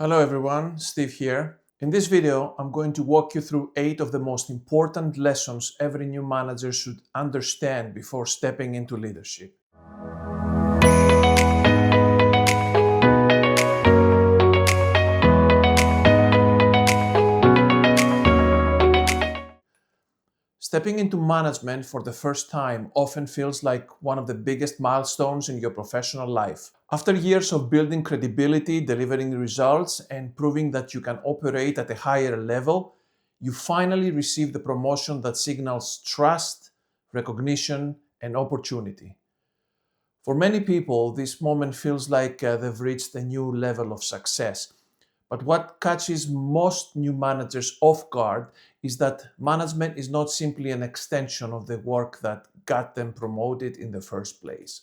Hello everyone, Steve here. In this video, I'm going to walk you through 8 of the most important lessons every new manager should understand before stepping into leadership. Stepping into management for the first time often feels like one of the biggest milestones in your professional life. After years of building credibility, delivering results, and proving that you can operate at a higher level, you finally receive the promotion that signals trust, recognition, and opportunity. For many people, this moment feels like they've reached a new level of success. But what catches most new managers off guard is that management is not simply an extension of the work that got them promoted in the first place.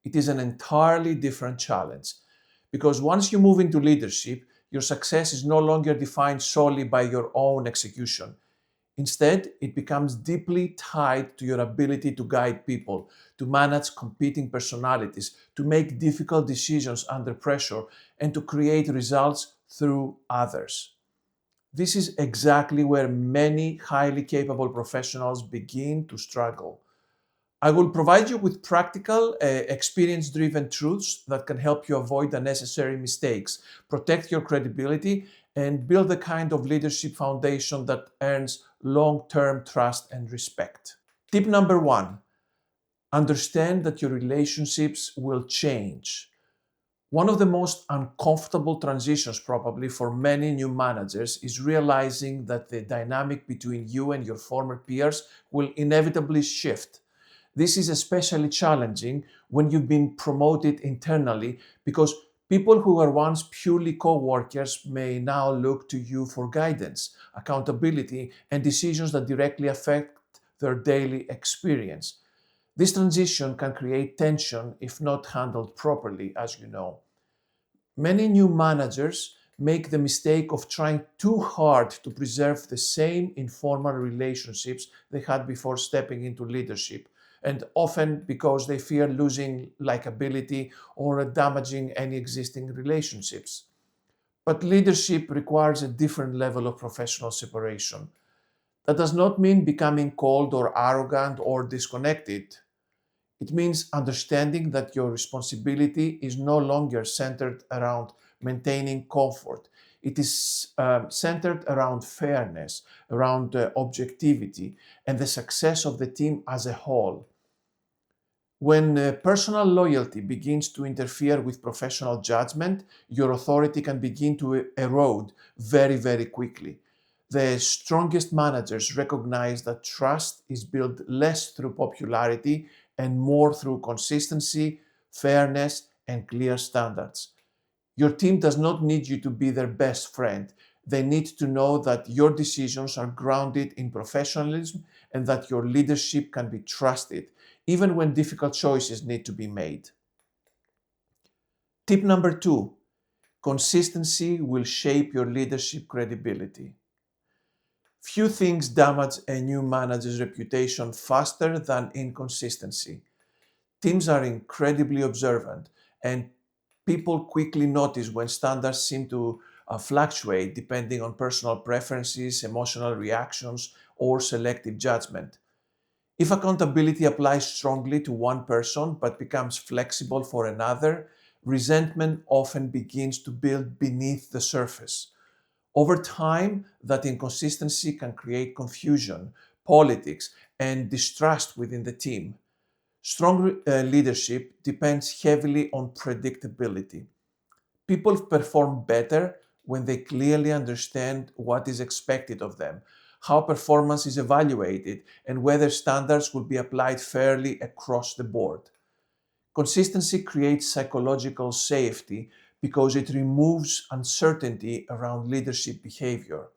It is an entirely different challenge because once you move into leadership, your success is no longer defined solely by your own execution. Instead, it becomes deeply tied to your ability to guide people, to manage competing personalities, to make difficult decisions under pressure, and to create results through others. This is exactly where many highly capable professionals begin to struggle. I will provide you with practical, experience-driven truths that can help you avoid unnecessary mistakes, protect your credibility, and build the kind of leadership foundation that earns long-term trust and respect. Tip number 1, understand that your relationships will change. One of the most uncomfortable transitions probably for many new managers is realizing that the dynamic between you and your former peers will inevitably shift. This is especially challenging when you've been promoted internally because people who were once purely co-workers may now look to you for guidance, accountability, and decisions that directly affect their daily experience. This transition can create tension if not handled properly, as you know. Many new managers make the mistake of trying too hard to preserve the same informal relationships they had before stepping into leadership, and often because they fear losing likability or damaging any existing relationships. But leadership requires a different level of professional separation. That does not mean becoming cold or arrogant or disconnected. It means understanding that your responsibility is no longer centered around maintaining comfort. It is centered around fairness, around objectivity, and the success of the team as a whole. When personal loyalty begins to interfere with professional judgment, your authority can begin to erode very, very quickly. The strongest managers recognize that trust is built less through popularity and more through consistency, fairness, and clear standards. Your team does not need you to be their best friend. They need to know that your decisions are grounded in professionalism and that your leadership can be trusted, even when difficult choices need to be made. Tip number 2, consistency will shape your leadership credibility. Few things damage a new manager's reputation faster than inconsistency. Teams are incredibly observant, and people quickly notice when standards seem to fluctuate depending on personal preferences, emotional reactions, or selective judgment. If accountability applies strongly to one person but becomes flexible for another, resentment often begins to build beneath the surface. Over time, that inconsistency can create confusion, politics, and distrust within the team. Strong leadership depends heavily on predictability. People perform better when they clearly understand what is expected of them, how performance is evaluated, and whether standards will be applied fairly across the board. Consistency creates psychological safety because it removes uncertainty around leadership behavior.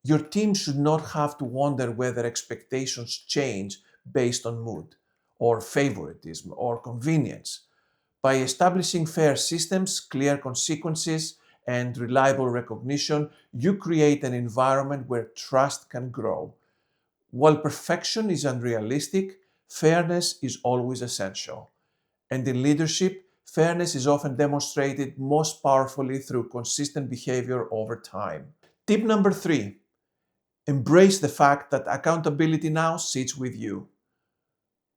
Your team should not have to wonder whether expectations change based on mood, or favoritism, or convenience. By establishing fair systems, clear consequences, and reliable recognition, you create an environment where trust can grow. While perfection is unrealistic, fairness is always essential. And in leadership, fairness is often demonstrated most powerfully through consistent behavior over time. Tip number 3: embrace the fact that accountability now sits with you.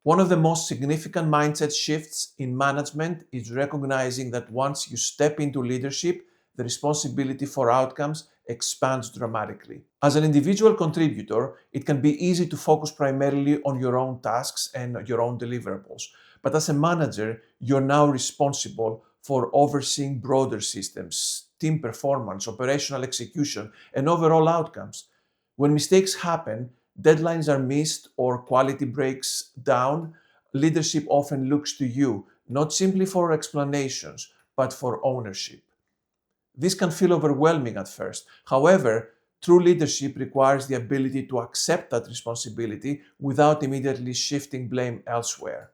One of the most significant mindset shifts in management is recognizing that once you step into leadership, the responsibility for outcomes expands dramatically. As an individual contributor, it can be easy to focus primarily on your own tasks and your own deliverables. But as a manager, you're now responsible for overseeing broader systems, team performance, operational execution, and overall outcomes. When mistakes happen, deadlines are missed, or quality breaks down, leadership often looks to you, not simply for explanations, but for ownership. This can feel overwhelming at first. However, true leadership requires the ability to accept that responsibility without immediately shifting blame elsewhere.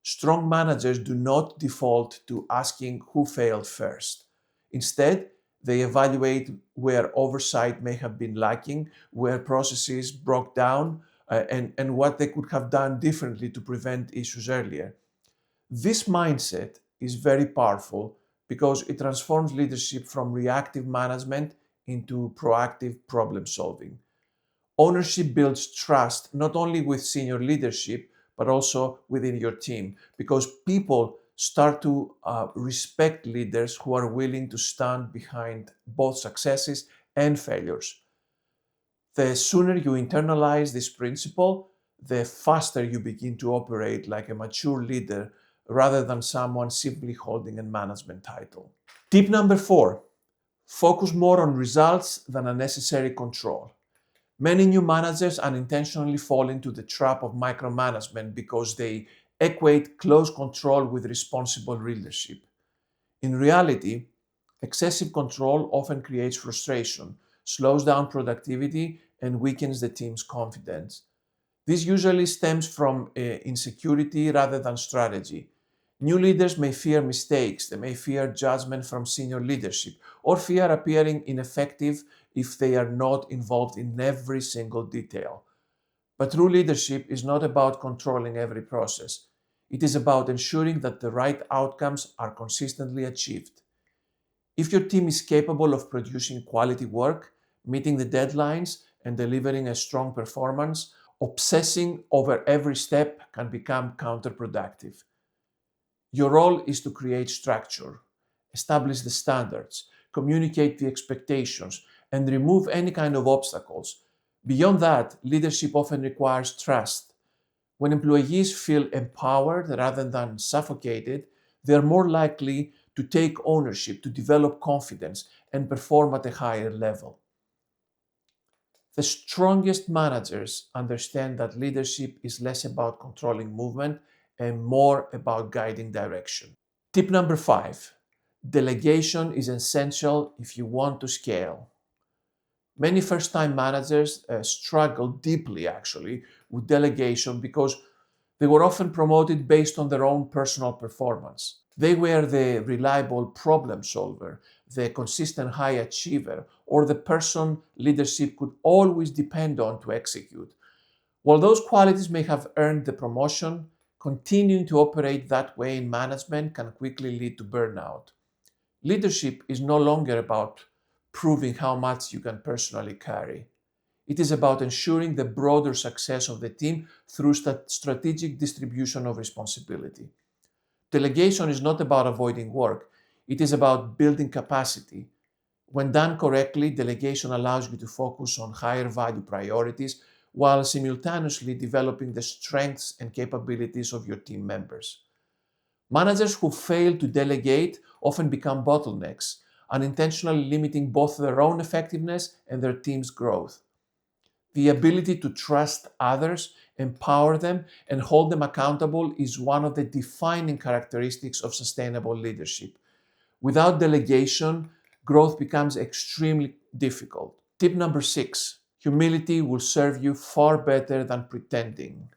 Strong managers do not default to asking who failed first. Instead, they evaluate where oversight may have been lacking, where processes broke down, and what they could have done differently to prevent issues earlier. This mindset is very powerful because it transforms leadership from reactive management into proactive problem solving. Ownership builds trust not only with senior leadership, but also within your team, because people start to respect leaders who are willing to stand behind both successes and failures. The sooner you internalize this principle, the faster you begin to operate like a mature leader rather than someone simply holding a management title. Tip number 4: focus more on results than unnecessary control. Many new managers unintentionally fall into the trap of micromanagement because they equate close control with responsible leadership. In reality, excessive control often creates frustration, slows down productivity, and weakens the team's confidence. This usually stems from insecurity rather than strategy. New leaders may fear mistakes, they may fear judgment from senior leadership, or fear appearing ineffective if they are not involved in every single detail. But true leadership is not about controlling every process. It is about ensuring that the right outcomes are consistently achieved. If your team is capable of producing quality work, meeting the deadlines, and delivering a strong performance, obsessing over every step can become counterproductive. Your role is to create structure, establish the standards, communicate the expectations, and remove any kind of obstacles. Beyond that, leadership often requires trust. When employees feel empowered rather than suffocated, they are more likely to take ownership, to develop confidence, and perform at a higher level. The strongest managers understand that leadership is less about controlling movement and more about guiding direction. Tip number 5: delegation is essential if you want to scale. Many first-time managers struggle deeply, actually, with delegation because they were often promoted based on their own personal performance. They were the reliable problem solver, the consistent high achiever, or the person leadership could always depend on to execute. While those qualities may have earned the promotion, continuing to operate that way in management can quickly lead to burnout. Leadership is no longer about proving how much you can personally carry. It is about ensuring the broader success of the team through strategic distribution of responsibility. Delegation is not about avoiding work, it is about building capacity. When done correctly, delegation allows you to focus on higher value priorities while simultaneously developing the strengths and capabilities of your team members. Managers who fail to delegate often become bottlenecks, unintentionally limiting both their own effectiveness and their team's growth. The ability to trust others, empower them, and hold them accountable is one of the defining characteristics of sustainable leadership. Without delegation, growth becomes extremely difficult. Tip number 6: humility will serve you far better than pretending.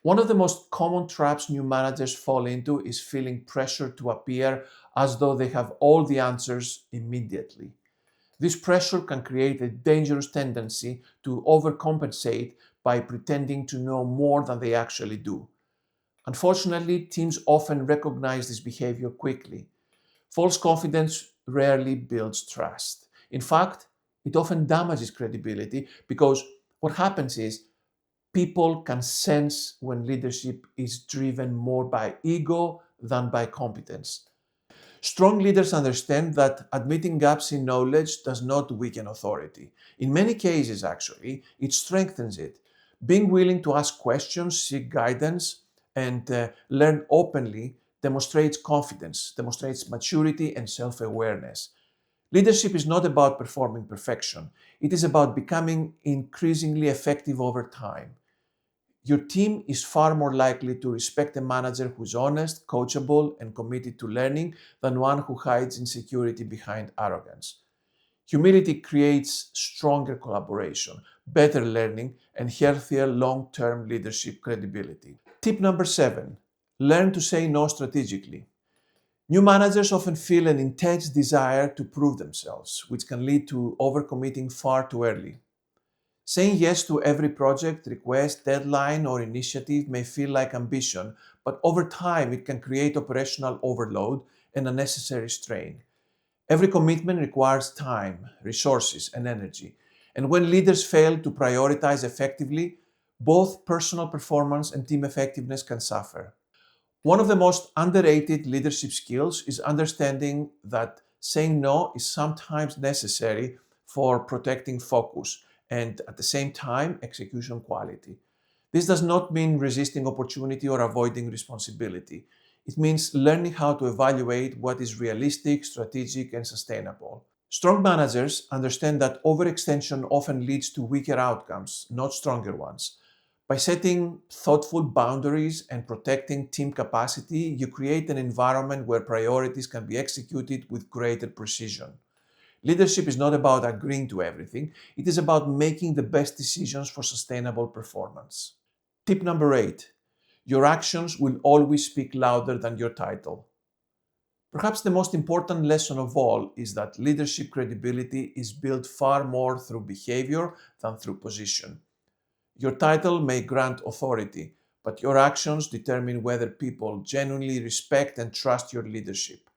One of the most common traps new managers fall into is feeling pressure to appear as though they have all the answers immediately. This pressure can create a dangerous tendency to overcompensate by pretending to know more than they actually do. Unfortunately, teams often recognize this behavior quickly. False confidence rarely builds trust. In fact, it often damages credibility because what happens is people can sense when leadership is driven more by ego than by competence. Strong leaders understand that admitting gaps in knowledge does not weaken authority. In many cases, actually, it strengthens it. Being willing to ask questions, seek guidance, and learn openly demonstrates confidence, demonstrates maturity and self awareness. Leadership is not about performing perfection, it is about becoming increasingly effective over time. Your team is far more likely to respect a manager who is honest, coachable, and committed to learning than one who hides insecurity behind arrogance. Humility creates stronger collaboration, better learning, and healthier long term leadership credibility. Tip number 7: learn to say no strategically. New managers often feel an intense desire to prove themselves, which can lead to overcommitting far too early. Saying yes to every project, request, deadline, or initiative may feel like ambition, but over time it can create operational overload and unnecessary strain. Every commitment requires time, resources, and energy. And when leaders fail to prioritize effectively, both personal performance and team effectiveness can suffer. One of the most underrated leadership skills is understanding that saying no is sometimes necessary for protecting focus and at the same time execution quality. This does not mean resisting opportunity or avoiding responsibility. It means learning how to evaluate what is realistic, strategic, and sustainable. Strong managers understand that overextension often leads to weaker outcomes, not stronger ones. By setting thoughtful boundaries and protecting team capacity, you create an environment where priorities can be executed with greater precision. Leadership is not about agreeing to everything, it is about making the best decisions for sustainable performance. Tip number 8: your actions will always speak louder than your title. Perhaps the most important lesson of all is that leadership credibility is built far more through behavior than through position. Your title may grant authority, but your actions determine whether people genuinely respect and trust your leadership.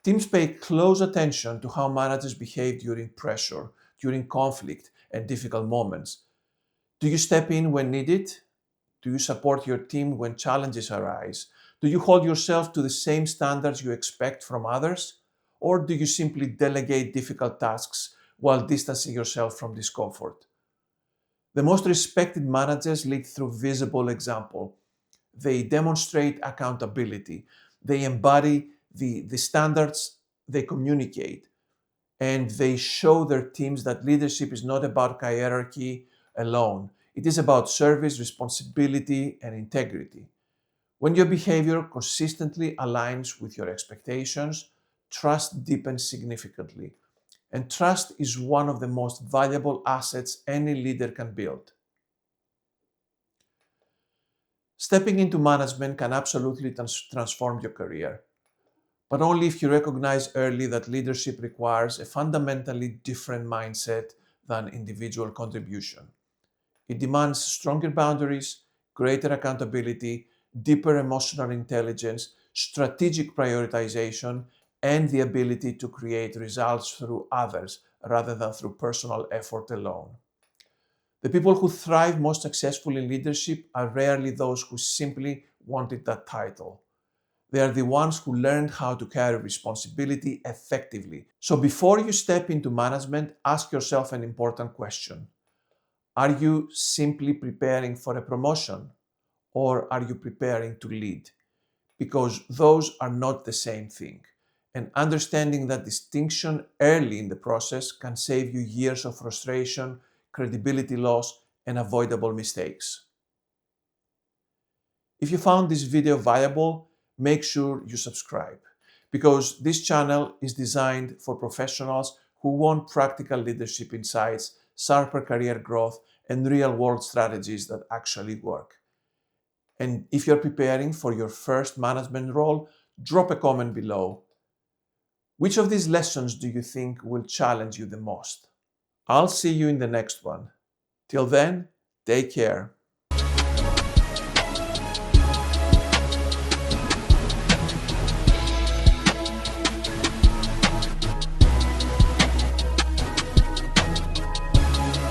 Teams pay close attention to how managers behave during pressure, during conflict, and difficult moments. Do you step in when needed? Do you support your team when challenges arise? Do you hold yourself to the same standards you expect from others? Or do you simply delegate difficult tasks while distancing yourself from discomfort? The most respected managers lead through visible example. They demonstrate accountability. They embody the standards they communicate. And they show their teams that leadership is not about hierarchy alone. It is about service, responsibility, and integrity. When your behavior consistently aligns with your expectations, trust deepens significantly. And trust is one of the most valuable assets any leader can build. Stepping into management can absolutely transform your career, but only if you recognize early that leadership requires a fundamentally different mindset than individual contribution. It demands stronger boundaries, greater accountability, deeper emotional intelligence, strategic prioritization, and the ability to create results through others rather than through personal effort alone. The people who thrive most successfully in leadership are rarely those who simply wanted that title. They are the ones who learned how to carry responsibility effectively. So before you step into management, ask yourself an important question. Are you simply preparing for a promotion, or are you preparing to lead? Because those are not the same thing. And understanding that distinction early in the process can save you years of frustration, credibility loss, and avoidable mistakes. If you found this video valuable, make sure you subscribe, because this channel is designed for professionals who want practical leadership insights, sharper career growth, and real-world strategies that actually work. And if you're preparing for your first management role, drop a comment below. Which of these lessons do you think will challenge you the most? I'll see you in the next one. Till then, take care.